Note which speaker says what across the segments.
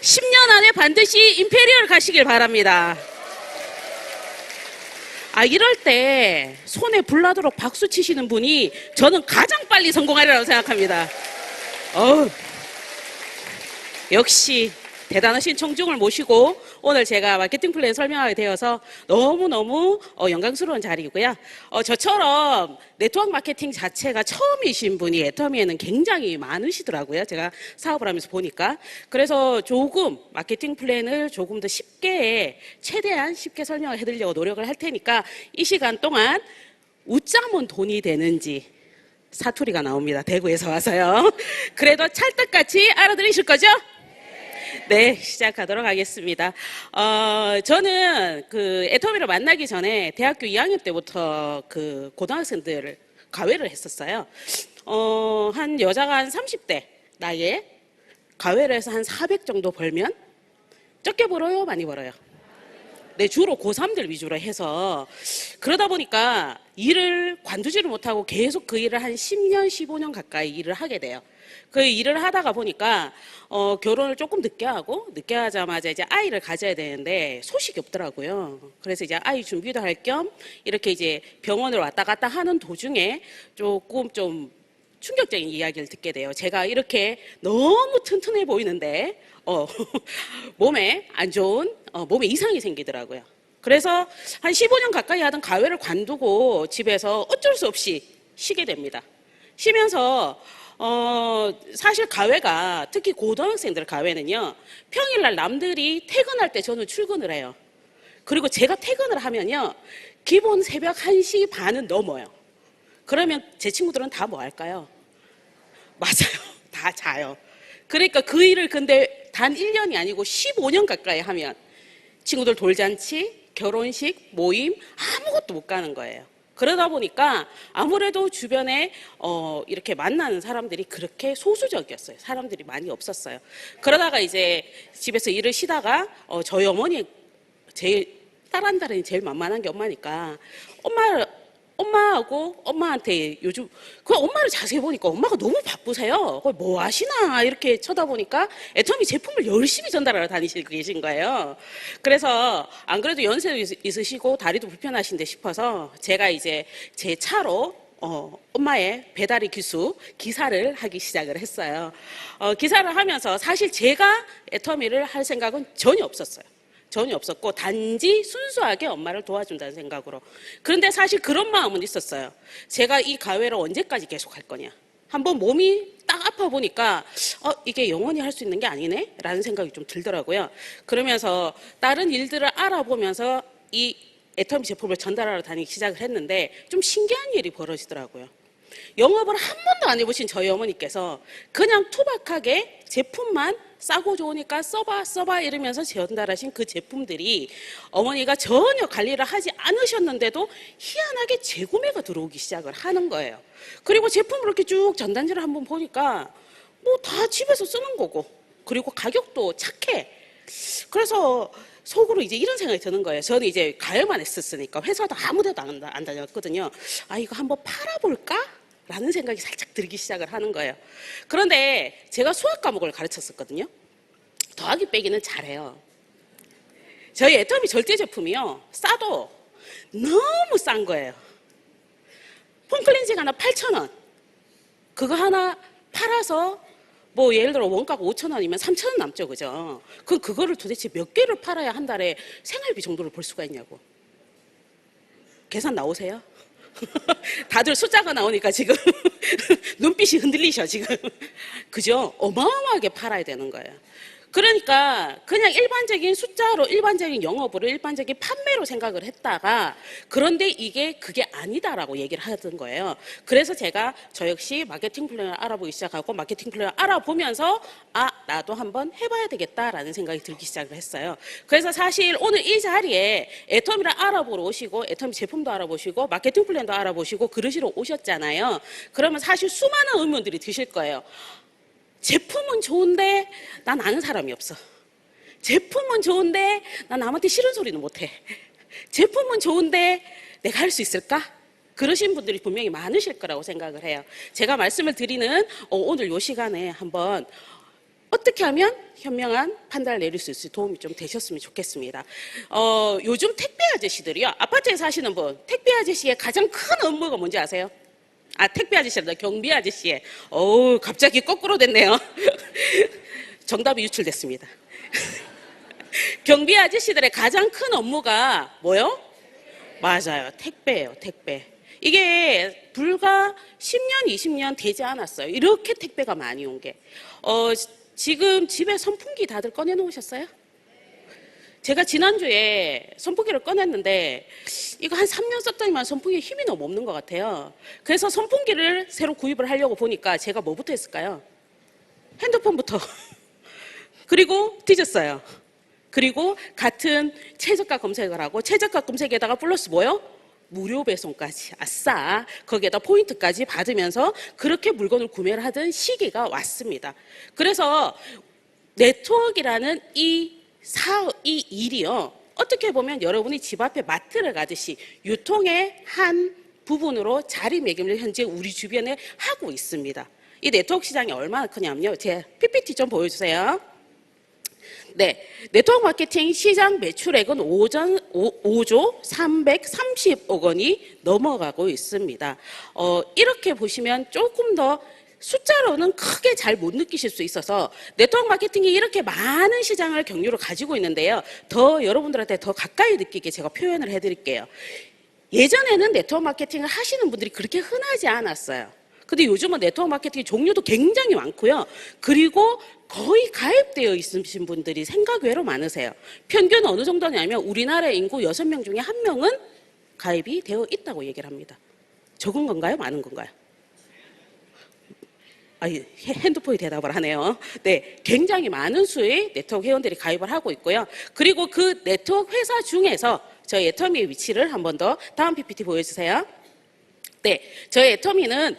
Speaker 1: 10년 안에 반드시 임페리얼 가시길 바랍니다. 이럴 때 손에 불나도록 박수 치시는 분이 저는 가장 빨리 성공하리라고 생각합니다. 역시 대단하신 청중을 모시고 오늘 제가 마케팅 플랜 설명하게 되어서 너무너무 영광스러운 자리이고요. 저처럼 네트워크 마케팅 자체가 처음이신 분이 애터미에는 굉장히 많으시더라고요. 제가 사업을 하면서 보니까. 그래서 조금 마케팅 플랜을 조금 더 쉽게, 최대한 쉽게 설명을 해드리려고 노력을 할 테니까 이 시간 동안 웃자면 돈이 되는지 사투리가 나옵니다. 대구에서 와서요. 그래도 찰떡같이 알아들으실 거죠? 네, 시작하도록 하겠습니다. 저는 애터미를 만나기 전에 대학교 2학년 때부터 고등학생들을 과외를 했었어요. 한 여자가 한 30대 나이에 과외를 해서 한 400 정도 벌면 적게 벌어요? 많이 벌어요? 네, 주로 고3들 위주로 해서 그러다 보니까 일을 관두지를 못하고 계속 그 일을 한 10년, 15년 가까이 일을 하게 돼요. 그 일을 하다가 보니까 결혼을 조금 늦게 하고 늦게 하자마자 이제 아이를 가져야 되는데 소식이 없더라고요. 그래서 이제 아이 준비도 할 겸 이렇게 이제 병원을 왔다 갔다 하는 도중에 조금 좀 충격적인 이야기를 듣게 돼요. 제가 이렇게 너무 튼튼해 보이는데 몸에 안 좋은 몸에 이상이 생기더라고요. 그래서 한 15년 가까이 하던 과외를 관두고 집에서 어쩔 수 없이 쉬게 됩니다. 쉬면서 사실 과외가 특히 고등학생들 과외는요, 평일날 남들이 퇴근할 때 저는 출근을 해요. 그리고 제가 퇴근을 하면요, 기본 새벽 1시 반은 넘어요. 그러면 제 친구들은 다 뭐 할까요? 맞아요. 다 자요. 그러니까 그 일을 근데 단 1년이 아니고 15년 가까이 하면 친구들 돌잔치, 결혼식, 모임 아무것도 못 가는 거예요. 그러다 보니까 아무래도 주변에 이렇게 만나는 사람들이 그렇게 소수적이었어요. 사람들이 많이 없었어요. 그러다가 이제 집에서 일을 쉬다가 저희 어머니 제일 딸 한 달은 제일 만만한 게 엄마니까 엄마하고 엄마한테 요즘 그 엄마를 자세히 보니까 엄마가 너무 바쁘세요. 뭐 하시나 이렇게 쳐다보니까 애터미 제품을 열심히 전달하러 다니시고 계신 거예요. 그래서 안 그래도 연세도 있으시고 다리도 불편하신데 싶어서 제가 이제 제 차로 엄마의 배달의 기사를 하기 시작을 했어요. 기사를 하면서 사실 제가 애터미를 할 생각은 전혀 없었어요. 전혀 없었고 단지 순수하게 엄마를 도와준다는 생각으로. 그런데 사실 그런 마음은 있었어요. 제가 이 과외를 언제까지 계속 할 거냐. 한번 몸이 딱 아파 보니까 이게 영원히 할 수 있는 게 아니네 라는 생각이 좀 들더라고요. 그러면서 다른 일들을 알아보면서 이 애터미 제품을 전달하러 다니기 시작을 했는데 좀 신기한 일이 벌어지더라고요. 영업을 한 번도 안 해보신 저희 어머니께서 그냥 투박하게 제품만 싸고 좋으니까 써봐 이러면서 전달하신 그 제품들이 어머니가 전혀 관리를 하지 않으셨는데도 희한하게 재구매가 들어오기 시작을 하는 거예요. 그리고 제품을 이렇게 쭉 전단지를 한번 보니까 뭐 다 집에서 쓰는 거고, 그리고 가격도 착해. 그래서 속으로 이제 이런 생각이 드는 거예요. 저는 이제 가열만 했었으니까 회사도 아무 데도 안 다녔거든요. 이거 한번 팔아볼까? 라는 생각이 살짝 들기 시작을 하는 거예요. 그런데 제가 수학 과목을 가르쳤었거든요. 더하기 빼기는 잘해요. 저희 애터미 절대 제품이요, 싸도 너무 싼 거예요. 폼클렌징 하나 8,000원. 그거 하나 팔아서 뭐 예를 들어 원가가 5,000원이면 3,000원 남죠, 그죠? 그럼 그거를 도대체 몇 개를 팔아야 한 달에 생활비 정도를 벌 수가 있냐고. 계산 나오세요? 다들 숫자가 나오니까 지금 눈빛이 흔들리셔 지금. 그죠? 어마어마하게 팔아야 되는 거예요. 그러니까 그냥 일반적인 숫자로, 일반적인 영업으로, 일반적인 판매로 생각을 했다가 그런데 이게 그게 아니다라고 얘기를 하던 거예요. 그래서 제가 저 역시 마케팅 플랜을 알아보기 시작하고 마케팅 플랜을 알아보면서 나도 한번 해봐야 되겠다라는 생각이 들기 시작을 했어요. 그래서 사실 오늘 이 자리에 애터미를 알아보러 오시고 애터미 제품도 알아보시고 마케팅 플랜도 알아보시고 그러시러 오셨잖아요. 그러면 사실 수많은 의문들이 드실 거예요. 제품은 좋은데 난 아는 사람이 없어. 제품은 좋은데 난 남한테 싫은 소리는 못해. 제품은 좋은데 내가 할 수 있을까? 그러신 분들이 분명히 많으실 거라고 생각을 해요. 제가 말씀을 드리는 오늘 이 시간에 한번 어떻게 하면 현명한 판단을 내릴 수 있을지 도움이 좀 되셨으면 좋겠습니다. 요즘 택배 아저씨들이요. 아파트에 사시는 분, 택배 아저씨의 가장 큰 업무가 뭔지 아세요? 아, 택배 아저씨랍니다. 경비 아저씨의. 갑자기 거꾸로 됐네요. 정답이 유출됐습니다. 경비 아저씨들의 가장 큰 업무가 뭐요? 맞아요. 택배예요, 택배. 이게 불과 10년, 20년 되지 않았어요. 이렇게 택배가 많이 온 게. 지금 집에 선풍기 다들 꺼내놓으셨어요? 제가 지난주에 선풍기를 꺼냈는데 이거 한 3년 썼더니만 선풍기에 힘이 너무 없는 것 같아요. 그래서 선풍기를 새로 구입을 하려고 보니까 제가 뭐부터 했을까요? 핸드폰부터. 그리고 뒤졌어요. 그리고 같은 최저가 검색을 하고 최저가 검색에다가 플러스 뭐요? 무료 배송까지. 아싸. 거기에다 포인트까지 받으면서 그렇게 물건을 구매를 하던 시기가 왔습니다. 그래서 네트워크라는 이 일이요. 어떻게 보면 여러분이 집 앞에 마트를 가듯이 유통의 한 부분으로 자리매김을 현재 우리 주변에 하고 있습니다. 이 네트워크 시장이 얼마나 크냐면요. 제 PPT 좀 보여주세요. 네, 네트워크 마케팅 시장 매출액은 5조 330억 원이 넘어가고 있습니다. 이렇게 보시면 조금 더 숫자로는 크게 잘 못 느끼실 수 있어서 네트워크 마케팅이 이렇게 많은 시장을 경유로 가지고 있는데요. 더 여러분들한테 더 가까이 느끼게 제가 표현을 해드릴게요. 예전에는 네트워크 마케팅을 하시는 분들이 그렇게 흔하지 않았어요. 근데 요즘은 네트워크 마케팅 종류도 굉장히 많고요. 그리고 거의 가입되어 있으신 분들이 생각 외로 많으세요. 평균 어느 정도냐면 우리나라 인구 6명 중에 1명은 가입이 되어 있다고 얘기를 합니다. 적은 건가요? 많은 건가요? 핸드폰이 대답을 하네요. 네, 굉장히 많은 수의 네트워크 회원들이 가입을 하고 있고요. 그리고 그 네트워크 회사 중에서 저희 애터미의 위치를 한 번 더 다음 PPT 보여주세요. 네, 저희 애터미는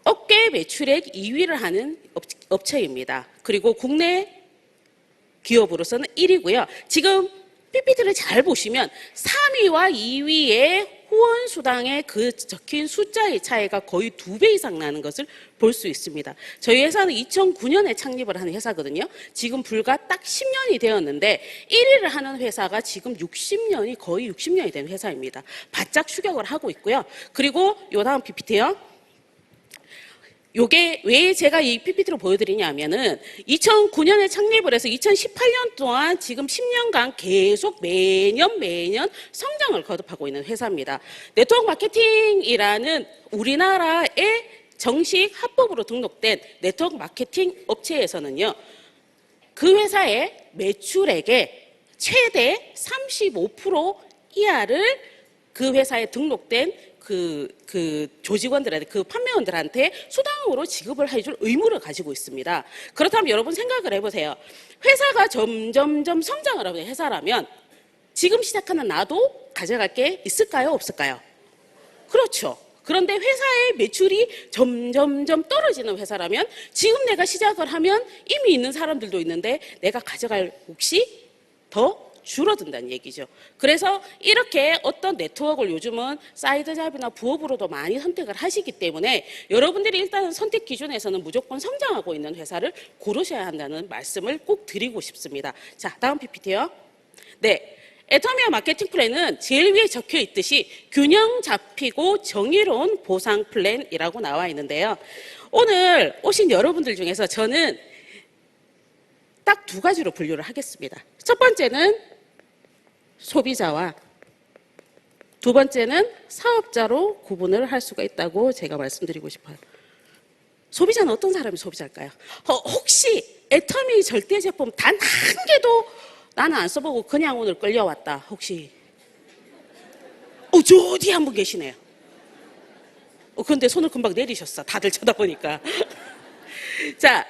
Speaker 1: 업계 매출액 2위를 하는 업체입니다. 그리고 국내 기업으로서는 1위고요. 지금 PPT를 잘 보시면 3위와 2위의 후원 수당에 그 적힌 숫자의 차이가 거의 2배 이상 나는 것을 볼 수 있습니다. 저희 회사는 2009년에 창립을 한 회사거든요. 지금 불과 딱 10년이 되었는데 1위를 하는 회사가 지금 60년이 거의 60년이 된 회사입니다. 바짝 추격을 하고 있고요. 그리고 요 다음 PPT요. 요게 왜 제가 이 PPT로 보여드리냐면은 2009년에 창립을 해서 2018년 동안 지금 10년간 계속 매년 성장을 거듭하고 있는 회사입니다. 네트워크 마케팅이라는 우리나라의 정식 합법으로 등록된 네트워크 마케팅 업체에서는요. 그 회사의 매출액의 최대 35% 이하를 그 회사에 등록된 그 조직원들한테, 그 판매원들한테 수당으로 지급을 해줄 의무를 가지고 있습니다. 그렇다면 여러분 생각을 해보세요. 회사가 점점점 성장을 하는 회사라면 지금 시작하는 나도 가져갈 게 있을까요? 없을까요? 그렇죠. 그런데 회사의 매출이 점점점 떨어지는 회사라면 지금 내가 시작을 하면 이미 있는 사람들도 있는데 내가 가져갈 몫이 더 줄어든다는 얘기죠. 그래서 이렇게 어떤 네트워크를 요즘은 사이드 잡이나 부업으로도 많이 선택을 하시기 때문에 여러분들이 일단은 선택 기준에서는 무조건 성장하고 있는 회사를 고르셔야 한다는 말씀을 꼭 드리고 싶습니다. 자, 다음 PPT요. 네. 애터미와 마케팅 플랜은 제일 위에 적혀 있듯이 균형 잡히고 정의로운 보상 플랜이라고 나와 있는데요. 오늘 오신 여러분들 중에서 저는 딱 2가지로 분류를 하겠습니다. 첫 번째는 소비자와 두 번째는 사업자로 구분을 할 수가 있다고 제가 말씀드리고 싶어요. 소비자는 어떤 사람이 소비자일까요? 혹시 애터미 절대 제품 단 한 개도 나는 안 써보고 그냥 오늘 끌려왔다. 혹시? 저 어디 한 분 계시네요. 그런데 손을 금방 내리셨어. 다들 쳐다보니까. 자,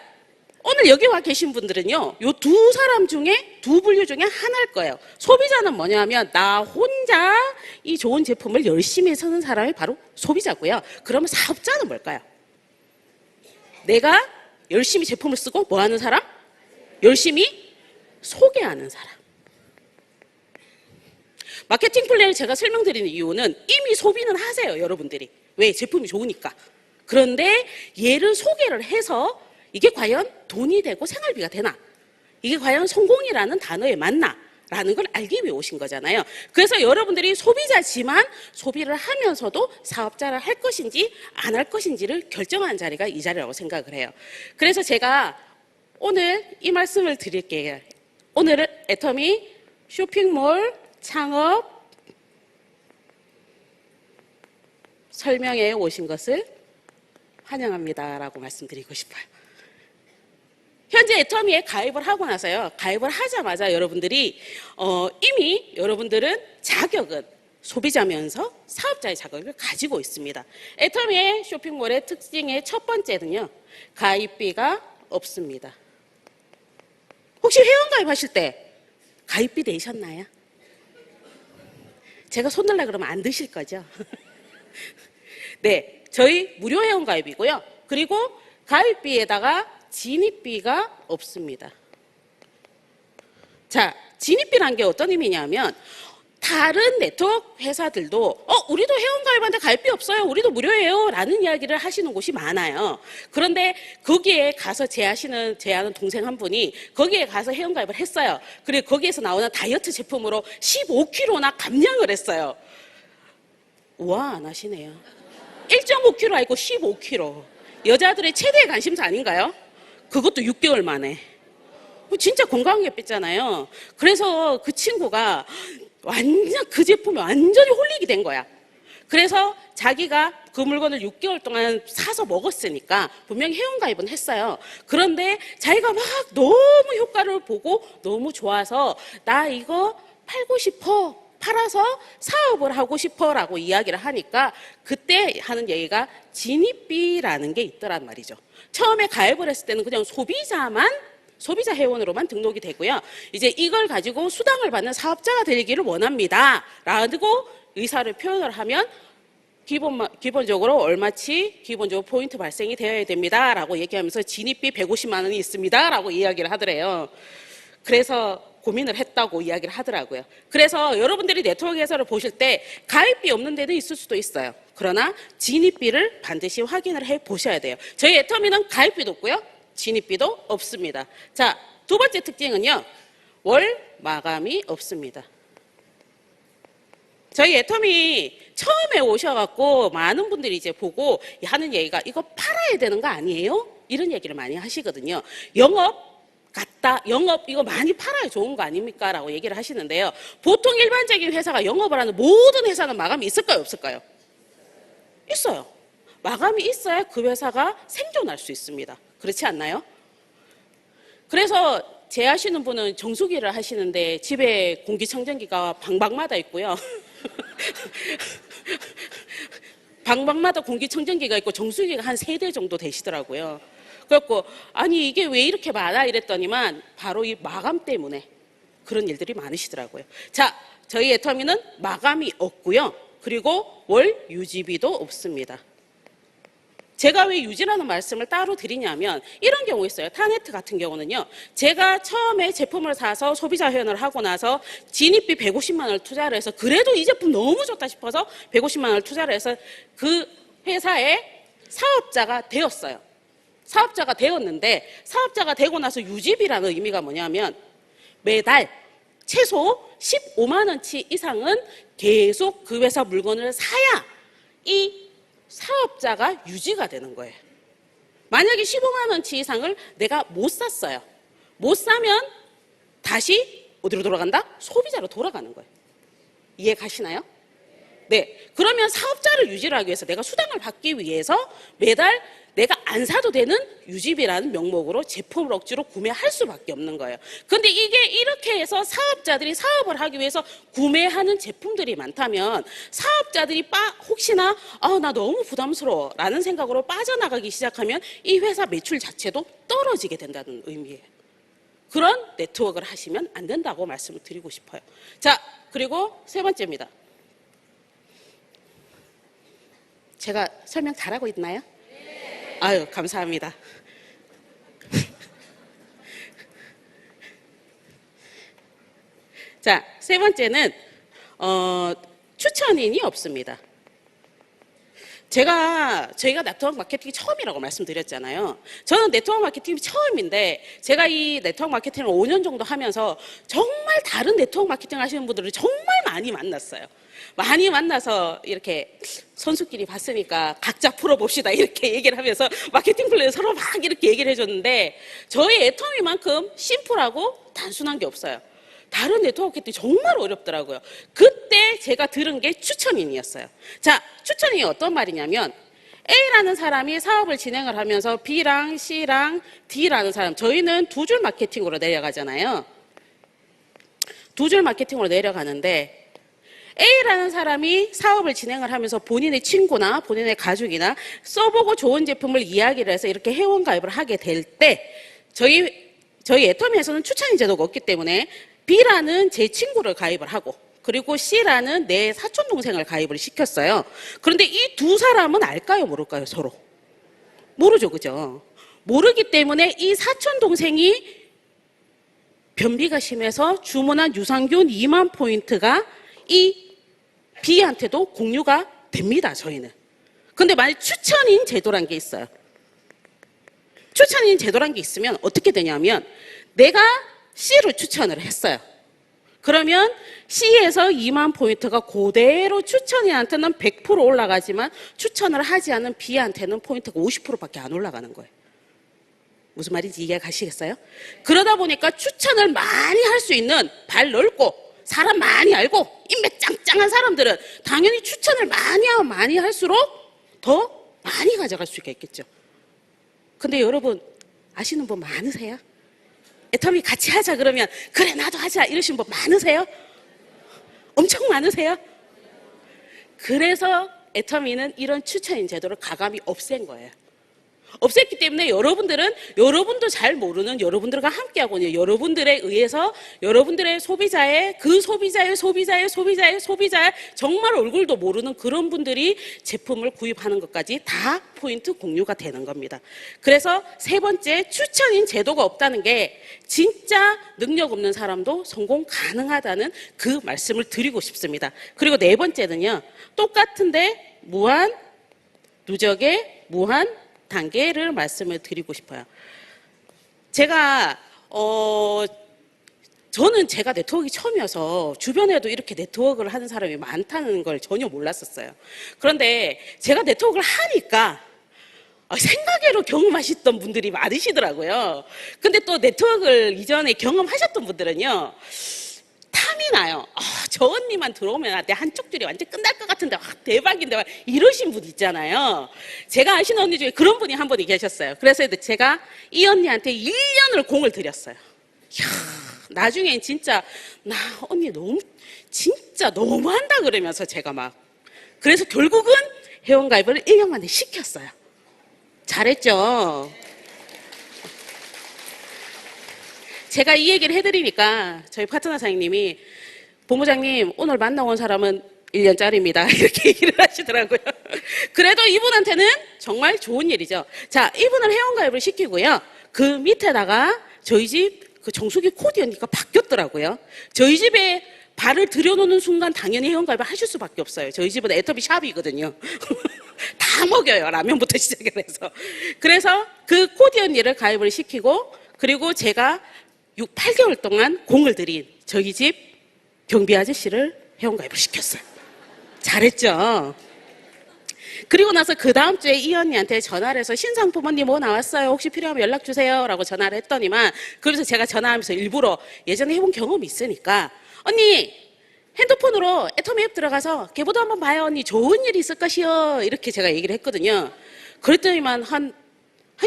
Speaker 1: 오늘 여기 와 계신 분들은요, 요 2사람 중에, 2분류 중에 하나일 거예요. 소비자는 뭐냐면, 나 혼자 이 좋은 제품을 열심히 쓰는 사람이 바로 소비자고요. 그러면 사업자는 뭘까요? 내가 열심히 제품을 쓰고 뭐 하는 사람? 열심히 소개하는 사람. 마케팅 플랜을 제가 설명드리는 이유는 이미 소비는 하세요, 여러분들이. 왜? 제품이 좋으니까. 그런데 얘를 소개를 해서 이게 과연 돈이 되고 생활비가 되나? 이게 과연 성공이라는 단어에 맞나? 라는 걸 알기 위해 오신 거잖아요. 그래서 여러분들이 소비자지만 소비를 하면서도 사업자를 할 것인지 안 할 것인지를 결정하는 자리가 이 자리라고 생각을 해요. 그래서 제가 오늘 이 말씀을 드릴게요. 오늘은 애터미 쇼핑몰 창업 설명회에 오신 것을 환영합니다라고 말씀드리고 싶어요. 현재 애터미에 가입을 하고 나서요. 가입을 하자마자 여러분들이 이미 여러분들은 자격은 소비자면서 사업자의 자격을 가지고 있습니다. 애터미의 쇼핑몰의 특징의 첫 번째는요. 가입비가 없습니다. 혹시 회원가입하실 때 가입비 내셨나요? 제가 손 들라 그러면 안 드실 거죠? 네, 저희 무료 회원가입이고요. 그리고 가입비에다가 진입비가 없습니다. 자, 진입비란 게 어떤 의미냐면 다른 네트워크 회사들도 우리도 회원가입하는데 가입비 없어요. 우리도 무료예요. 라는 이야기를 하시는 곳이 많아요. 그런데 거기에 가서 제 아는 동생 한 분이 거기에 가서 회원가입을 했어요. 그리고 거기에서 나오는 다이어트 제품으로 15kg나 감량을 했어요. 우와 안 하시네요. 1.5kg 아니고 15kg. 여자들의 최대 관심사 아닌가요? 그것도 6개월 만에. 진짜 건강하게 뺐잖아요. 그래서 그 친구가 완전 그 제품에 완전히 홀릭이 된 거야. 그래서 자기가 그 물건을 6개월 동안 사서 먹었으니까 분명히 회원가입은 했어요. 그런데 자기가 막 너무 효과를 보고 너무 좋아서 나 이거 팔고 싶어. 팔아서 사업을 하고 싶어라고 이야기를 하니까 그때 하는 얘기가 진입비라는 게 있더란 말이죠. 처음에 가입을 했을 때는 그냥 소비자 회원으로만 등록이 되고요. 이제 이걸 가지고 수당을 받는 사업자가 되기를 원합니다. 라고 의사를 표현을 하면 기본적으로 얼마치 기본적으로 포인트 발생이 되어야 됩니다. 라고 얘기하면서 진입비 150만 원이 있습니다. 라고 이야기를 하더래요. 그래서 고민을 했다고 이야기를 하더라고요. 그래서 여러분들이 네트워크 회사를 보실 때 가입비 없는 데는 있을 수도 있어요. 그러나 진입비를 반드시 확인을 해 보셔야 돼요. 저희 애터미는 가입비도 없고요. 진입비도 없습니다. 자, 두 번째 특징은요. 월 마감이 없습니다. 저희 애터미 처음에 오셔갖고 많은 분들이 이제 보고 하는 얘기가 이거 팔아야 되는 거 아니에요? 이런 얘기를 많이 하시거든요. 영업 이거 많이 팔아야 좋은 거 아닙니까? 라고 얘기를 하시는데요. 보통 일반적인 회사가 영업을 하는 모든 회사는 마감이 있을까요? 없을까요? 있어요. 마감이 있어야 그 회사가 생존할 수 있습니다. 그렇지 않나요? 그래서 제 아시는 분은 정수기를 하시는데 집에 공기청정기가 방방마다 있고요. 방방마다 공기청정기가 있고 정수기가 한 3대 정도 되시더라고요. 그래갖고 아니 이게 왜 이렇게 많아 이랬더니만 바로 이 마감 때문에 그런 일들이 많으시더라고요. 자, 저희 애터미는 마감이 없고요. 그리고 월 유지비도 없습니다. 제가 왜 유지라는 말씀을 따로 드리냐면 이런 경우 있어요. 타네트 같은 경우는요. 제가 처음에 제품을 사서 소비자 회원을 하고 나서 진입비 150만 원을 투자를 해서 그래도 이 제품 너무 좋다 싶어서 150만 원을 투자를 해서 그 회사의 사업자가 되었어요. 사업자가 되었는데 사업자가 되고 나서 유지비라는 의미가 뭐냐면 매달 최소 15만 원치 이상은 계속 그 회사 물건을 사야 이 사업자가 유지가 되는 거예요. 만약에 15만 원치 이상을 내가 못 샀어요. 못 사면 다시 어디로 돌아간다? 소비자로 돌아가는 거예요. 이해 가시나요? 네. 그러면 사업자를 유지를 하기 위해서 내가 수당을 받기 위해서 매달 내가 안 사도 되는 유지비라는 명목으로 제품을 억지로 구매할 수밖에 없는 거예요. 근데 이게 이렇게 해서 사업자들이 사업을 하기 위해서 구매하는 제품들이 많다면 사업자들이 혹시나 나 너무 부담스러워 라는 생각으로 빠져나가기 시작하면 이 회사 매출 자체도 떨어지게 된다는 의미예요. 그런 네트워크를 하시면 안 된다고 말씀을 드리고 싶어요. 자, 그리고 세 번째입니다. 제가 설명 잘하고 있나요? 아유, 감사합니다. 자, 세 번째는 추천인이 없습니다. 저희가 네트워크 마케팅이 처음이라고 말씀드렸잖아요. 저는 네트워크 마케팅이 처음인데 제가 이 네트워크 마케팅을 5년 정도 하면서 정말 다른 네트워크 마케팅 하시는 분들을 정말 많이 만났어요. 많이 만나서 이렇게 선수끼리 봤으니까 각자 풀어봅시다 이렇게 얘기를 하면서 마케팅 플랜을 서로 막 이렇게 얘기를 해줬는데 저희 애터미만큼 심플하고 단순한 게 없어요. 다른 네트워크 마케팅이 정말 어렵더라고요. 그때 제가 들은 게 추천인이었어요. 자, 추천인이 어떤 말이냐면 A라는 사람이 사업을 진행을 하면서 B랑 C랑 D라는 사람, 저희는 두 줄 마케팅으로 내려가잖아요. 두 줄 마케팅으로 내려가는데 A라는 사람이 사업을 진행을 하면서 본인의 친구나 본인의 가족이나 써보고 좋은 제품을 이야기를 해서 이렇게 회원가입을 하게 될 때 저희 애터미에서는 추천인 제도가 없기 때문에 B라는 제 친구를 가입을 하고 그리고 C라는 내 사촌 동생을 가입을 시켰어요. 그런데 이 두 사람은 알까요, 모를까요, 서로? 모르죠, 그죠? 모르기 때문에 이 사촌 동생이 변비가 심해서 주문한 유산균 2만 포인트가 이 B한테도 공유가 됩니다, 저희는. 근데 만약 추천인 제도란 게 있어요. 추천인 제도란 게 있으면 어떻게 되냐면 내가 C로 추천을 했어요. 그러면 C에서 2만 포인트가 그대로 추천인한테는 100% 올라가지만 추천을 하지 않은 B한테는 포인트가 50%밖에 안 올라가는 거예요. 무슨 말인지 이해 가시겠어요? 그러다 보니까 추천을 많이 할 수 있는 발 넓고 사람 많이 알고 인맥 짱짱한 사람들은 당연히 추천을 많이 하면 많이 할수록 더 많이 가져갈 수가 있겠죠. 근데 여러분 아시는 분 많으세요? 애터미 같이 하자 그러면 그래 나도 하자 이러신 분 많으세요? 엄청 많으세요? 그래서 애터미는 이런 추천인 제도를 과감히 없앤 거예요. 없앴기 때문에 여러분들은 여러분도 잘 모르는 여러분들과 함께하고 있는 여러분들에 의해서 여러분들의 소비자의 그 소비자의 정말 얼굴도 모르는 그런 분들이 제품을 구입하는 것까지 다 포인트 공유가 되는 겁니다. 그래서 세 번째, 추천인 제도가 없다는 게 진짜 능력 없는 사람도 성공 가능하다는 그 말씀을 드리고 싶습니다. 그리고 네 번째는요, 똑같은데 무한 누적의 무한 단계를 말씀을 드리고 싶어요. 저는 제가 네트워크가 처음이어서 주변에도 이렇게 네트워크를 하는 사람이 많다는 걸 전혀 몰랐었어요. 그런데 제가 네트워크를 하니까 생각외로 경험하셨던 분들이 많으시더라고요. 근데 또 네트워크를 이전에 경험하셨던 분들은요, 탐이 나요. 저 언니만 들어오면 내 한쪽 줄이 완전 끝날 것 같은데 대박인데 이러신 분 있잖아요. 제가 아시는 언니 중에 그런 분이 한 분이 계셨어요. 그래서 제가 이 언니한테 1년을 공을 들였어요. 이야, 나중엔 진짜 나 언니 진짜 너무한다 그러면서 제가 막 그래서 결국은 회원가입을 1년 만에 시켰어요. 잘했죠? 제가 이 얘기를 해드리니까 저희 파트너 사장님이 본부장님 오늘 만나온 사람은 1년짜리입니다 이렇게 얘기를 하시더라고요. 그래도 이분한테는 정말 좋은 일이죠. 자, 이분을 회원가입을 시키고요. 그 밑에다가 저희 집 그 정수기 코디 언니가 바뀌었더라고요. 저희 집에 발을 들여놓는 순간 당연히 회원가입을 하실 수밖에 없어요. 저희 집은 애터미 샵이거든요. 다 먹여요. 라면부터 시작을 해서. 그래서 그 코디 언니를 가입을 시키고 그리고 제가 8개월 동안 공을 들인 저희 집 경비 아저씨를 회원가입을 시켰어요. 잘했죠? 그리고 나서 그 다음 주에 이 언니한테 전화를 해서 신상품 언니 뭐 나왔어요? 혹시 필요하면 연락 주세요. 라고 전화를 했더니만 그래서 제가 전화하면서 일부러 예전에 해본 경험이 있으니까 언니 핸드폰으로 애터미 앱 들어가서 걔보다 한번 봐요. 언니 좋은 일이 있을 것이요. 이렇게 제가 얘기를 했거든요. 그랬더니만 한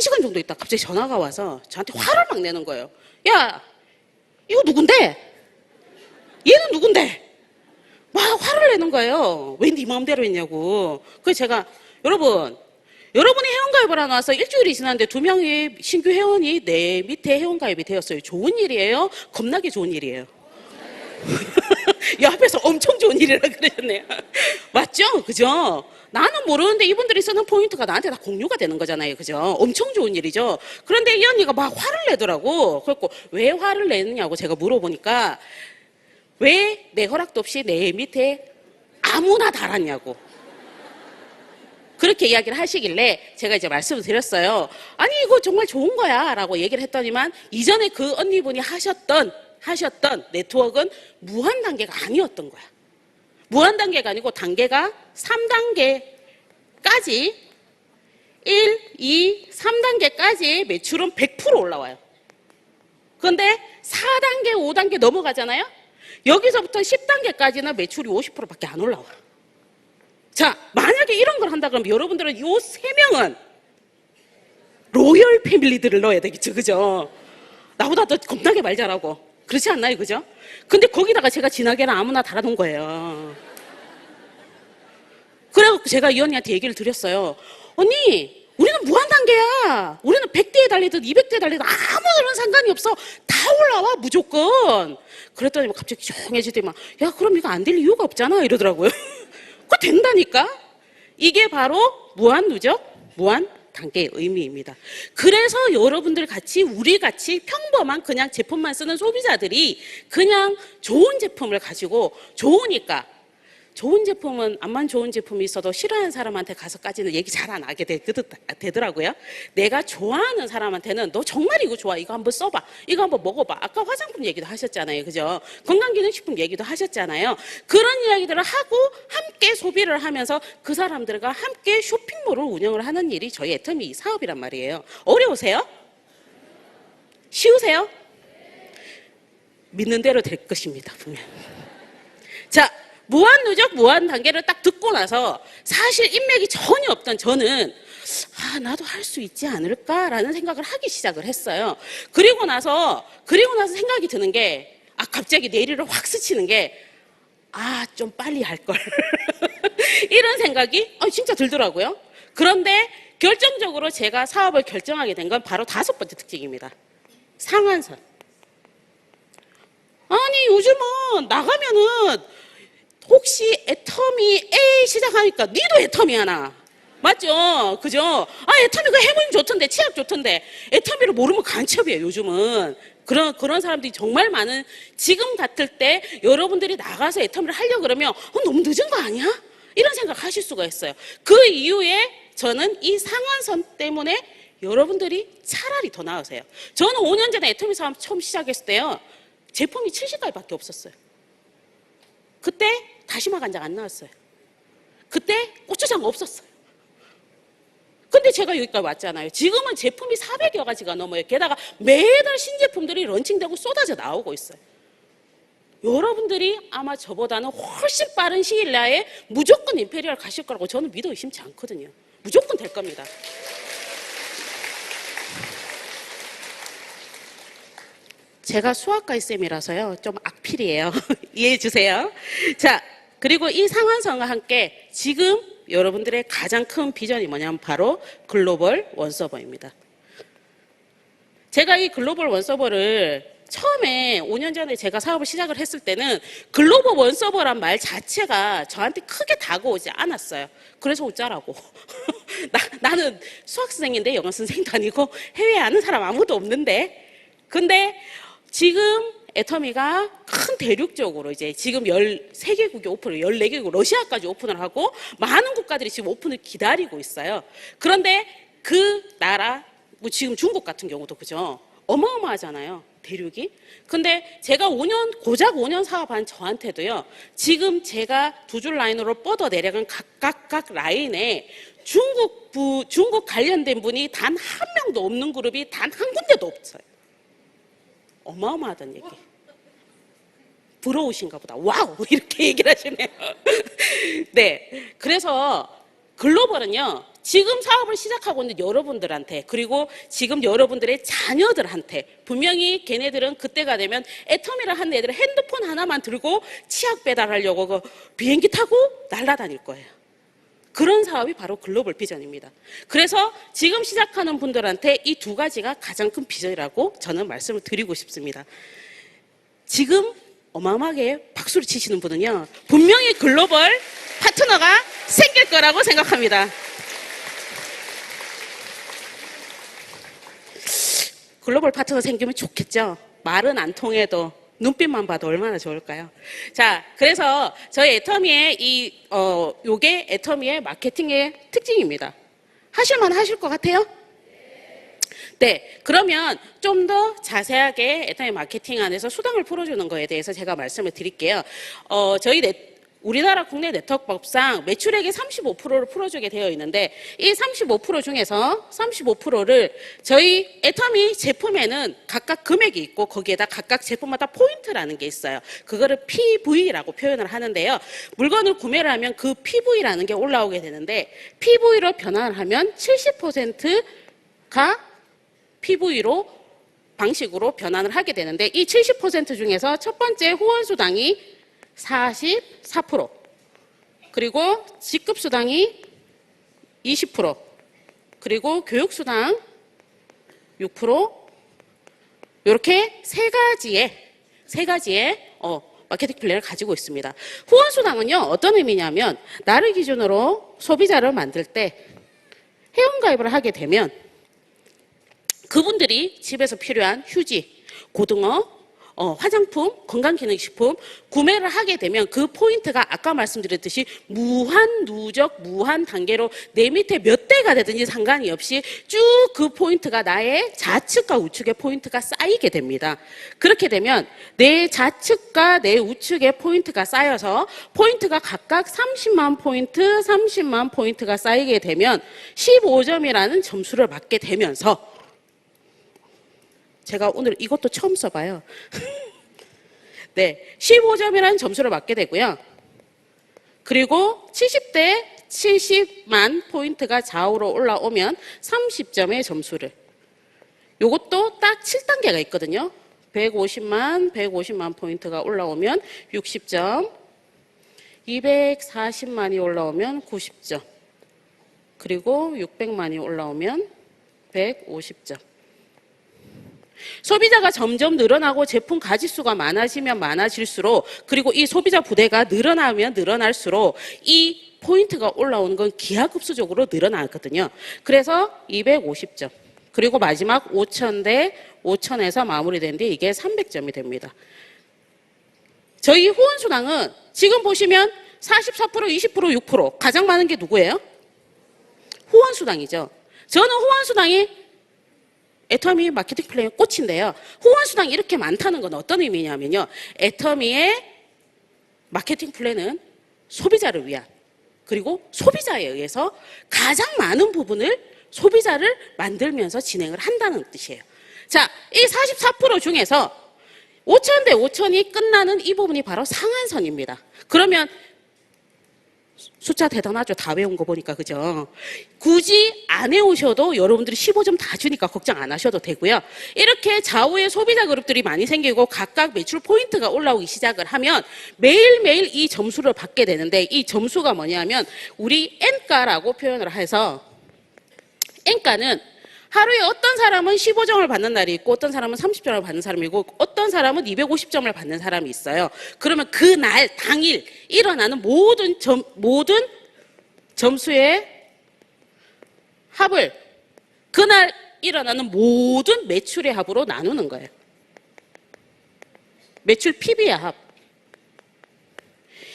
Speaker 1: 시간 정도 있다 갑자기 전화가 와서 저한테 화를 막 내는 거예요. 야, 이거 누군데? 얘는 누군데? 막 화를 내는 거예요. 왜 네 마음대로 했냐고. 그래서 제가 여러분이 회원가입을 하나 와서 일주일이 지났는데 2명의 신규 회원이 내 밑에 회원가입이 되었어요. 좋은 일이에요? 겁나게 좋은 일이에요. 옆에서 엄청 좋은 일이라 그러셨네요. 맞죠? 그죠? 나는 모르는데 이분들이 쓰는 포인트가 나한테 다 공유가 되는 거잖아요. 그죠? 엄청 좋은 일이죠. 그런데 이 언니가 막 화를 내더라고. 그래갖고 왜 화를 내느냐고 제가 물어보니까 왜 내 허락도 없이 내 밑에 아무나 달았냐고. 그렇게 이야기를 하시길래 제가 이제 말씀을 드렸어요. 아니, 이거 정말 좋은 거야 라고 얘기를 했더니만 이전에 그 언니분이 하셨던 네트워크는 무한 단계가 아니었던 거야. 무한 단계가 아니고 단계가 3단계까지 1, 2, 3단계까지 매출은 100% 올라와요. 그런데 4단계, 5단계 넘어가잖아요. 여기서부터 10단계까지는 매출이 50%밖에 안 올라와. 자, 만약에 이런 걸 한다 그러면 여러분들은 이 3명은 로열 패밀리들을 넣어야 되겠죠. 그죠? 나보다 더 겁나게 말 잘하고. 그렇지 않나요? 그죠? 근데 거기다가 제가 진하게는 아무나 달아놓은 거예요. 그래갖고 제가 이 언니한테 얘기를 드렸어요. 언니, 우리는 무한단계야. 우리는 100대에 달리든 200대에 달리든 아무런 상관이 없어. 다 올라와, 무조건. 그랬더니 갑자기 조용해지더니 막, 야, 그럼 이거 안 될 이유가 없잖아. 이러더라고요. 그거 된다니까? 이게 바로 무한 누적, 무한 단계의 의미입니다. 그래서 여러분들 같이, 우리 같이 평범한 그냥 제품만 쓰는 소비자들이 그냥 좋은 제품을 가지고 좋으니까, 좋은 제품은 암만 좋은 제품이 있어도 싫어하는 사람한테 가서까지는 얘기 잘 안 하게 되더라고요. 내가 좋아하는 사람한테는 너 정말 이거 좋아, 이거 한번 써봐, 이거 한번 먹어봐. 아까 화장품 얘기도 하셨잖아요. 그죠? 건강기능식품 얘기도 하셨잖아요. 그런 이야기들을 하고 함께 소비를 하면서 그 사람들과 함께 쇼핑몰을 운영을 하는 일이 저희 애터미 사업이란 말이에요. 어려우세요? 쉬우세요? 믿는 대로 될 것입니다, 분명. 자, 무한 누적, 무한 단계를 딱 듣고 나서 사실 인맥이 전혀 없던 저는 나도 할 수 있지 않을까라는 생각을 하기 시작을 했어요. 그리고 나서 생각이 드는 게, 갑자기 내리를 확 스치는 게, 좀 빨리 할 걸. 이런 생각이 진짜 들더라고요. 그런데 결정적으로 제가 사업을 결정하게 된 건 바로 5번째 특징입니다. 상한선. 아니, 요즘은 나가면은 혹시 애터미 A 시작하니까 니도 애터미 하나. 맞죠? 그죠? 애터미가 해보면 좋던데, 치약 좋던데. 애터미를 모르면 간첩이에요, 요즘은. 그런 사람들이 정말 많은, 지금 같을 때 여러분들이 나가서 애터미를 하려고 그러면, 너무 늦은 거 아니야? 이런 생각 하실 수가 있어요. 그 이후에 저는 이 상한선 때문에 여러분들이 차라리 더 나으세요. 저는 5년 전에 애터미 사업 처음 시작했을 때요, 제품이 70가지밖에 없었어요. 그때 다시마 간장 안 나왔어요. 그때 고추장 없었어요. 근데 제가 여기까지 왔잖아요. 지금은 제품이 400여 가지가 넘어요. 게다가 매달 신제품들이 런칭되고 쏟아져 나오고 있어요. 여러분들이 아마 저보다는 훨씬 빠른 시일 내에 무조건 임페리얼 가실 거라고 저는 믿어 의심치 않거든요. 무조건 될 겁니다. 제가 수학과의 쌤이라서요, 좀 악필이에요. 이해해 주세요. 자, 그리고 이 상한선과 함께 지금 여러분들의 가장 큰 비전이 뭐냐면 바로 글로벌 원서버입니다. 제가 이 글로벌 원서버를 처음에 5년 전에 제가 사업을 시작을 했을 때는 글로벌 원서버란 말 자체가 저한테 크게 다가오지 않았어요. 그래서 어쩌라고. 나는 수학선생인데 영어 선생도 아니고 해외에 아는 사람 아무도 없는데. 근데 지금 애터미가 큰 대륙적으로 이제 지금 13개국이 오픈을, 14개국, 러시아까지 오픈을 하고 많은 국가들이 지금 오픈을 기다리고 있어요. 그런데 그 나라, 뭐 지금 중국 같은 경우도 그죠? 어마어마하잖아요. 대륙이. 근데 제가 고작 5년 사업한 저한테도요, 지금 제가 2줄 라인으로 뻗어 내려간 각 라인에 중국 관련된 분이 단 한 명도 없는 그룹이 단 한 군데도 없어요. 어마어마하다는 얘기. 부러우신가 보다. 와우! 이렇게 얘기를 하시네요. 네. 그래서 글로벌은요, 지금 사업을 시작하고 있는 여러분들한테, 그리고 지금 여러분들의 자녀들한테, 분명히 걔네들은 그때가 되면 애터미를 하는 애들은 핸드폰 하나만 들고 치약 배달하려고 그 비행기 타고 날아다닐 거예요. 그런 사업이 바로 글로벌 비전입니다. 그래서 지금 시작하는 분들한테 이 2가지가 가장 큰 비전이라고 저는 말씀을 드리고 싶습니다. 지금 어마어마하게 박수를 치시는 분은요, 분명히 글로벌 파트너가 생길 거라고 생각합니다. 글로벌 파트너 생기면 좋겠죠. 말은 안 통해도 눈빛만 봐도 얼마나 좋을까요? 자, 그래서 저희 애터미의 요게 애터미의 마케팅의 특징입니다. 하실만 하실 것 같아요? 네, 그러면 좀 더 자세하게 애터미 마케팅 안에서 수당을 풀어주는 거에 대해서 제가 말씀을 드릴게요. 우리나라 국내 네트워크법상 매출액의 35%를 풀어주게 되어 있는데 이 35% 중에서 35%를 저희 애터미 제품에는 각각 금액이 있고 거기에다 각각 제품마다 포인트라는 게 있어요. 그거를 PV라고 표현을 하는데요. 물건을 구매를 하면 그 PV라는 게 올라오게 되는데 PV로 변환을 하면 70%가 PV로 방식으로 변환을 하게 되는데 이 70% 중에서 첫 번째 후원수당이 44%, 그리고 직급수당이 20%, 그리고 교육수당 6%, 이렇게 세 가지의 마케팅 플랜을 가지고 있습니다. 후원수당은요, 어떤 의미냐면, 나를 기준으로 소비자를 만들 때 회원가입을 하게 되면 그분들이 집에서 필요한 휴지, 고등어, 화장품, 건강기능식품 구매를 하게 되면 그 포인트가 아까 말씀드렸듯이 무한 누적, 무한 단계로 내 밑에 몇 대가 되든지 상관이 없이 쭉 그 포인트가 나의 좌측과 우측의 포인트가 쌓이게 됩니다. 그렇게 되면 내 좌측과 내 우측의 포인트가 쌓여서 포인트가 각각 30만 포인트가 쌓이게 되면 15점이라는 점수를 받게 되면서 제가 오늘 이것도 처음 써봐요. 네, 15점이라는 점수를 받게 되고요. 그리고 70대 70만 포인트가 좌우로 올라오면 30점의 점수를. 요것도 딱 7단계가 있거든요. 150만 포인트가 올라오면 60점, 240만이 올라오면 90점, 그리고 600만이 올라오면 150점. 소비자가 점점 늘어나고 제품 가짓수가 많아지면 많아질수록 그리고 이 소비자 부대가 늘어나면 늘어날수록 이 포인트가 올라오는 건 기하급수적으로 늘어나거든요. 그래서 250점. 그리고 마지막 5,000대 5,000에서 마무리되는데 이게 300점이 됩니다. 저희 후원수당은 지금 보시면 44%, 20%, 6% 가장 많은 게 누구예요? 후원수당이죠. 저는 후원수당이 애터미 마케팅 플랜의 꽃인데요. 후원수당이 이렇게 많다는 건 어떤 의미냐면요. 애터미의 마케팅 플랜은 소비자를 위한 그리고 소비자에 의해서 가장 많은 부분을 소비자를 만들면서 진행을 한다는 뜻이에요. 자, 이 44% 중에서 5,000대 5,000이 끝나는 이 부분이 바로 상한선입니다. 그러면 숫자 대단하죠. 다 외운 거 보니까, 그죠? 굳이 안 해오셔도 여러분들이 15점 다 주니까 걱정 안 하셔도 되고요. 이렇게 좌우에 소비자 그룹들이 많이 생기고 각각 매출 포인트가 올라오기 시작을 하면 매일매일 이 점수를 받게 되는데 이 점수가 뭐냐면 우리 N가라고 표현을 해서 N가는 하루에 어떤 사람은 15점을 받는 날이 있고 어떤 사람은 30점을 받는 사람이고 어떤 사람은 250점을 받는 사람이 있어요. 그러면 그날 당일 일어나는 모든 점수의 합을 그날 일어나는 모든 매출의 합으로 나누는 거예요. 매출 PB의 합.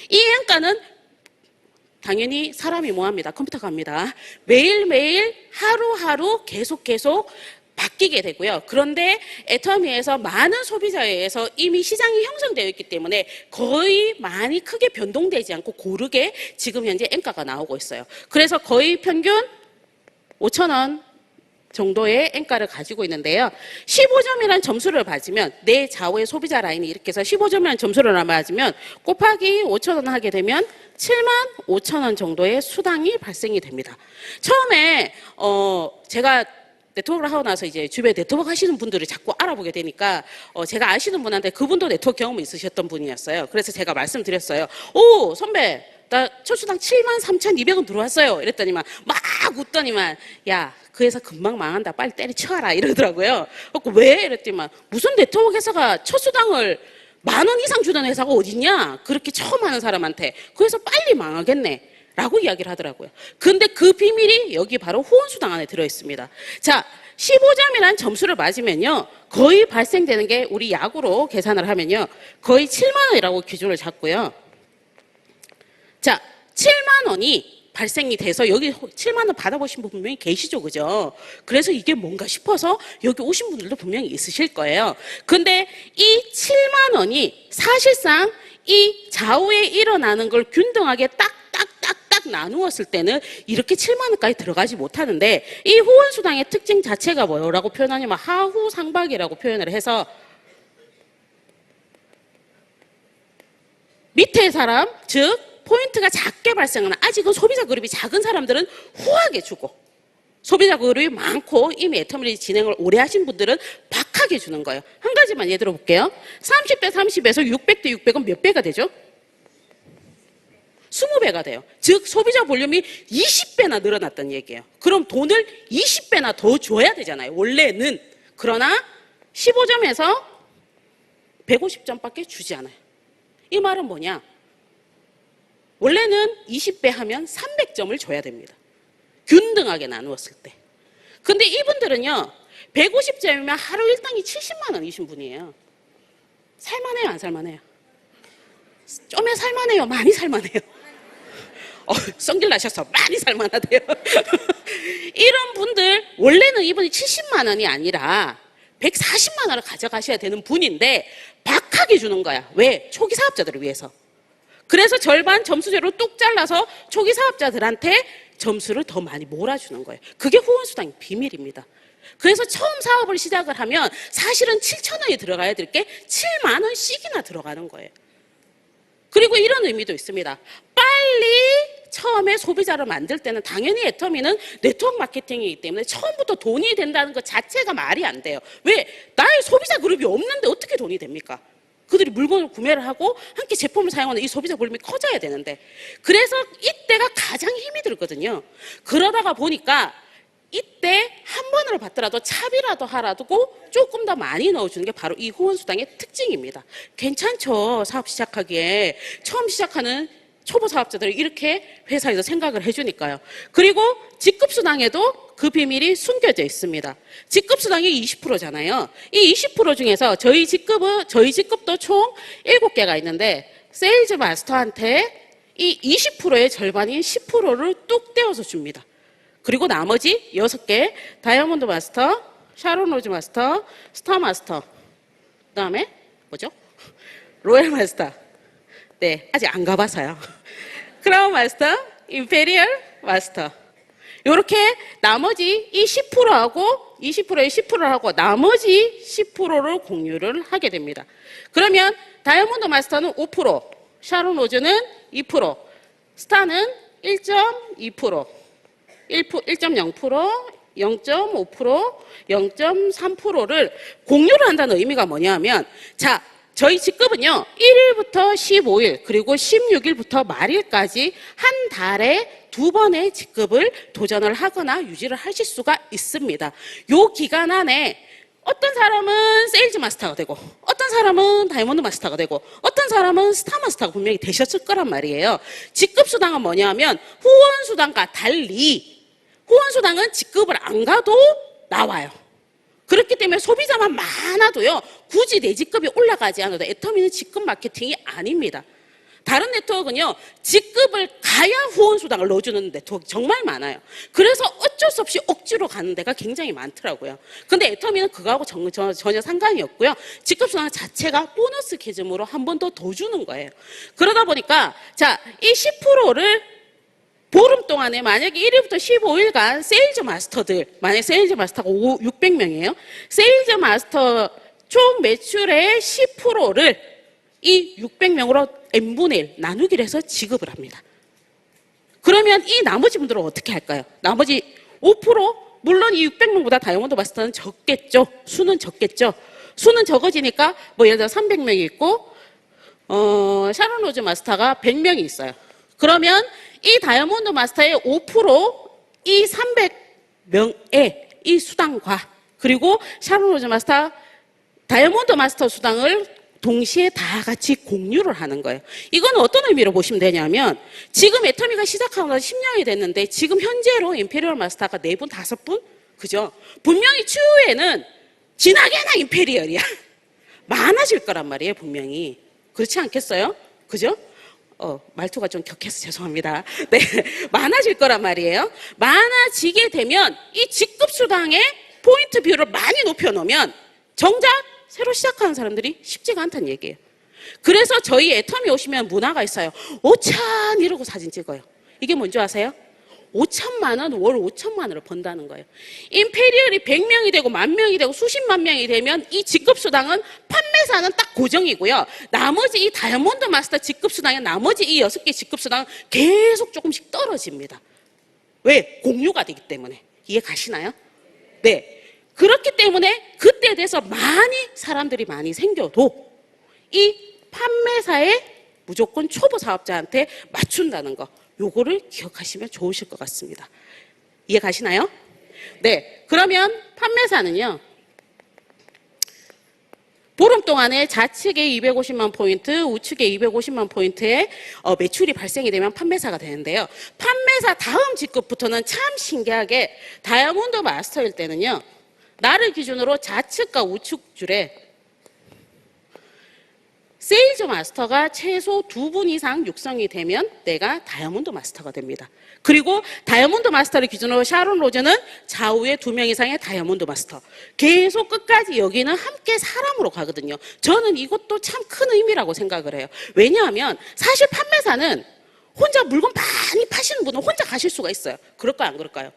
Speaker 1: 이 N가는 당연히 사람이 뭐합니다. 컴퓨터가 합니다. 매일매일 하루하루 계속 바뀌게 되고요. 그런데 애터미에서 많은 소비자에 의해서 이미 시장이 형성되어 있기 때문에 거의 많이 크게 변동되지 않고 고르게 지금 현재 N가가 나오고 있어요. 그래서 거의 평균 5,000원 정도의 N가를 가지고 있는데요. 15점이라는 점수를 받으면 내 좌우의 소비자 라인이 이렇게 해서 15점이라는 점수를 맞으면 곱하기 5,000원 하게 되면 75,000원 정도의 수당이 발생이 됩니다. 처음에 제가 네트워크를 하고 나서 이제 주변에 네트워크 하시는 분들을 자꾸 알아보게 되니까 제가 아시는 분한테 그분도 네트워크 경험이 있으셨던 분이었어요. 그래서 제가 말씀드렸어요. 오, 선배, 나 첫 수당 73,200원 들어왔어요. 이랬더니만 막 웃더니만 야, 그 회사 금방 망한다. 빨리 때려쳐라. 이러더라고요. 왜? 이랬더니만 무슨 네트워크 회사가 첫 수당을 10,000원 이상 주던 회사가 어딨냐? 그렇게 처음 하는 사람한테. 그래서 빨리 망하겠네. 라고 이야기를 하더라고요. 근데 그 비밀이 여기 바로 후원수당 안에 들어있습니다. 자, 15점이라는 점수를 맞으면요, 거의 발생되는 게 우리 약으로 계산을 하면요, 거의 7만 원이라고 기준을 잡고요. 자, 7만 원이 발생이 돼서 여기 7만 원 받아보신 분 분명히 계시죠, 그죠? 그래서 이게 뭔가 싶어서 여기 오신 분들도 분명히 있으실 거예요. 근데 이 7만 원이 사실상 이 좌우에 일어나는 걸 균등하게 딱딱딱딱 나누었을 때는 이렇게 7만 원까지 들어가지 못하는데, 이 후원수당의 특징 자체가 뭐라고 표현하냐면 하후상박이라고 표현을 해서 밑에 사람, 즉 포인트가 작게 발생하는, 아직은 소비자 그룹이 작은 사람들은 후하게 주고, 소비자 그룹이 많고 이미 애터미를 진행을 오래 하신 분들은 박하게 주는 거예요. 한 가지만 예를 들어볼게요. 30대 30에서 600대 600은 몇 배가 되죠? 20배가 돼요. 즉 소비자 볼륨이 20배나 늘어났다는 얘기예요. 그럼 돈을 20배나 더 줘야 되잖아요, 원래는. 그러나 15점에서 150점밖에 주지 않아요. 이 말은 뭐냐? 원래는 20배 하면 300점을 줘야 됩니다. 균등하게 나누었을 때. 근데 이분들은요, 150점이면 하루 일당이 70만 원이신 분이에요. 살만해요, 안 살만해요? 좀에 살만해요, 많이 살만해요? 성질 나셔서 많이 살만하대요. 이런 분들, 원래는 이분이 70만 원이 아니라 140만 원을 가져가셔야 되는 분인데 박하게 주는 거야. 왜? 초기 사업자들을 위해서. 그래서 절반 점수제로 뚝 잘라서 초기 사업자들한테 점수를 더 많이 몰아주는 거예요. 그게 후원수당의 비밀입니다. 그래서 처음 사업을 시작을 하면 사실은 7천 원이 들어가야 될 게 7만 원씩이나 들어가는 거예요. 그리고 이런 의미도 있습니다. 빨리 처음에 소비자를 만들 때는 당연히 애터미는 네트워크 마케팅이기 때문에 처음부터 돈이 된다는 것 자체가 말이 안 돼요. 왜? 나의 소비자 그룹이 없는데 어떻게 돈이 됩니까? 그들이 물건을 구매를 하고 함께 제품을 사용하는 이 소비자 볼륨이 커져야 되는데, 그래서 이때가 가장 힘이 들거든요. 그러다가 보니까 이때 한 번으로 받더라도 차비라도 하라고 조금 더 많이 넣어주는 게 바로 이 후원수당의 특징입니다. 괜찮죠, 사업 시작하기에. 처음 시작하는 초보 사업자들이 이렇게 회사에서 생각을 해주니까요. 그리고 직급수당에도 그 비밀이 숨겨져 있습니다. 직급수당이 20%잖아요. 이 20% 중에서 저희 직급도 총 7개가 있는데, 세일즈 마스터한테 이 20%의 절반인 10%를 뚝 떼어서 줍니다. 그리고 나머지 6개, 다이아몬드 마스터, 샤론 로즈 마스터, 스타 마스터, 그 다음에 뭐죠? 로얄 마스터. 네, 아직 안 가봐서요. 크라운 마스터, 임페리얼 마스터. 이렇게 나머지 이 10%하고 20%의 10%를 하고 나머지 10%를 공유를 하게 됩니다. 그러면 다이아몬드 마스터는 5%, 샤론 로즈는 2%, 스타는 1.2%, 1.0%, 0.5%, 0.3%를 공유를 한다는 의미가 뭐냐면, 자, 저희 직급은요, 1일부터 15일, 그리고 16일부터 말일까지 한 달에 2번의 직급을 도전을 하거나 유지를 하실 수가 있습니다. 요 기간 안에 어떤 사람은 세일즈 마스터가 되고, 어떤 사람은 다이아몬드 마스터가 되고, 어떤 사람은 스타 마스터가 분명히 되셨을 거란 말이에요. 직급수당은 뭐냐면, 후원수당과 달리, 후원수당은 직급을 안 가도 나와요. 그렇기 때문에 소비자만 많아도요, 굳이 내 직급이 올라가지 않아도 애터미는 직급 마케팅이 아닙니다. 다른 네트워크는요, 직급을 가야 후원수당을 넣어주는 네트워크 정말 많아요. 그래서 어쩔 수 없이 억지로 가는 데가 굉장히 많더라고요. 근데 애터미는 그거하고 전혀 상관이 없고요. 직급수당 자체가 보너스 캐즘으로 한 번 더 주는 거예요. 그러다 보니까, 자, 이 10%를 보름 동안에 만약에 1일부터 15일간 세일즈 마스터들, 만약에 세일즈 마스터가 600명이에요. 세일즈 마스터 총 매출의 10%를 이 600명으로 n분의 1 나누기를 해서 지급을 합니다. 그러면 이 나머지 분들은 어떻게 할까요? 나머지 5%? 물론 이 600명보다 다이아몬드 마스터는 적겠죠. 수는 적겠죠. 수는 적어지니까 뭐 예를 들어 300명이 있고 샤론 로즈 마스터가 100명이 있어요. 그러면 이 다이아몬드 마스터의 5%, 이 300명의 이 수당과 그리고 샤론 로즈 마스터, 다이아몬드 마스터 수당을 동시에 다 같이 공유를 하는 거예요. 이건 어떤 의미로 보시면 되냐면, 지금 애터미가 시작하고 나서 10년이 됐는데 지금 현재로 임페리얼 마스터가 4분, 5분 그죠? 분명히 추후에는 진하게나 임페리얼이야. 많아질 거란 말이에요, 분명히. 그렇지 않겠어요? 그죠? 말투가 좀 격해서 죄송합니다. 네, 많아질 거란 말이에요. 많아지게 되면 이 직급수당의 포인트 비율을 많이 높여놓으면 정작 새로 시작하는 사람들이 쉽지가 않다는 얘기예요. 그래서 저희 애텀이 오시면 문화가 있어요. 5천 이러고 사진 찍어요. 이게 뭔지 아세요? 5천만 원, 월 5천만 원을 번다는 거예요. 임페리얼이 100명이 되고 10,000명이 되고 수십만 명이 되면 이 직급수당은 판매사는 딱 고정이고요. 나머지 이 다이아몬드 마스터 직급수당의 나머지 이 6개 직급수당은 계속 조금씩 떨어집니다. 왜? 공유가 되기 때문에. 이해 가시나요? 네. 그렇기 때문에 그때에 대해서 사람들이 많이 생겨도 이 판매사의 무조건 초보 사업자한테 맞춘다는 거. 요거를 기억하시면 좋으실 것 같습니다. 이해 가시나요? 네. 그러면 판매사는요. 보름 동안에 좌측에 250만 포인트, 우측에 250만 포인트의 매출이 발생이 되면 판매사가 되는데요. 판매사 다음 직급부터는 참 신기하게 다이아몬드 마스터일 때는요. 나를 기준으로 좌측과 우측 줄에 세일즈 마스터가 최소 2분 이상 육성이 되면 내가 다이아몬드 마스터가 됩니다. 그리고 다이아몬드 마스터를 기준으로 샤론 로즈는 좌우에 2명 이상의 다이아몬드 마스터. 계속 끝까지 여기는 함께 사람으로 가거든요. 저는 이것도 참 큰 의미라고 생각을 해요. 왜냐하면 사실 판매사는 혼자 물건 많이 파시는 분은 혼자 가실 수가 있어요. 그럴까요? 안 그럴까요?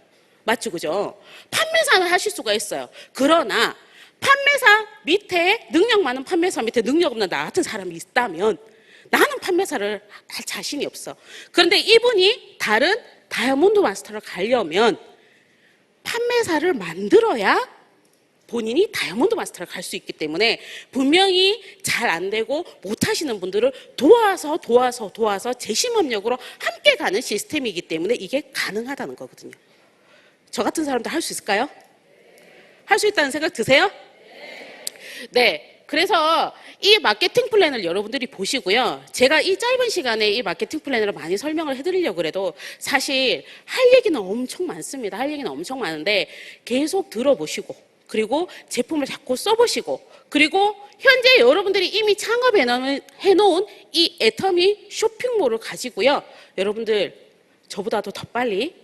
Speaker 1: 맞죠? 그죠? 판매사는 하실 수가 있어요. 그러나 판매사 밑에 능력 많은 판매사 밑에 능력 없는 나 같은 사람이 있다면 나는 판매사를 할 자신이 없어. 그런데 이분이 다른 다이아몬드 마스터를 가려면 판매사를 만들어야 본인이 다이아몬드 마스터를 갈 수 있기 때문에 분명히 잘 안 되고 못 하시는 분들을 도와서 재심업력으로 함께 가는 시스템이기 때문에 이게 가능하다는 거거든요. 저 같은 사람도 할 수 있을까요? 할 수 있다는 생각 드세요? 네. 그래서 이 마케팅 플랜을 여러분들이 보시고요. 제가 이 짧은 시간에 이 마케팅 플랜을 많이 설명을 해드리려고 해도 사실 할 얘기는 엄청 많습니다. 할 얘기는 엄청 많은데 계속 들어보시고 그리고 제품을 자꾸 써보시고 그리고 현재 여러분들이 이미 창업해놓은 이 애터미 쇼핑몰을 가지고요. 여러분들 저보다도 더 빨리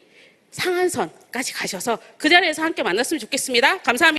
Speaker 1: 상한선까지 가셔서 그 자리에서 함께 만났으면 좋겠습니다. 감사합니다.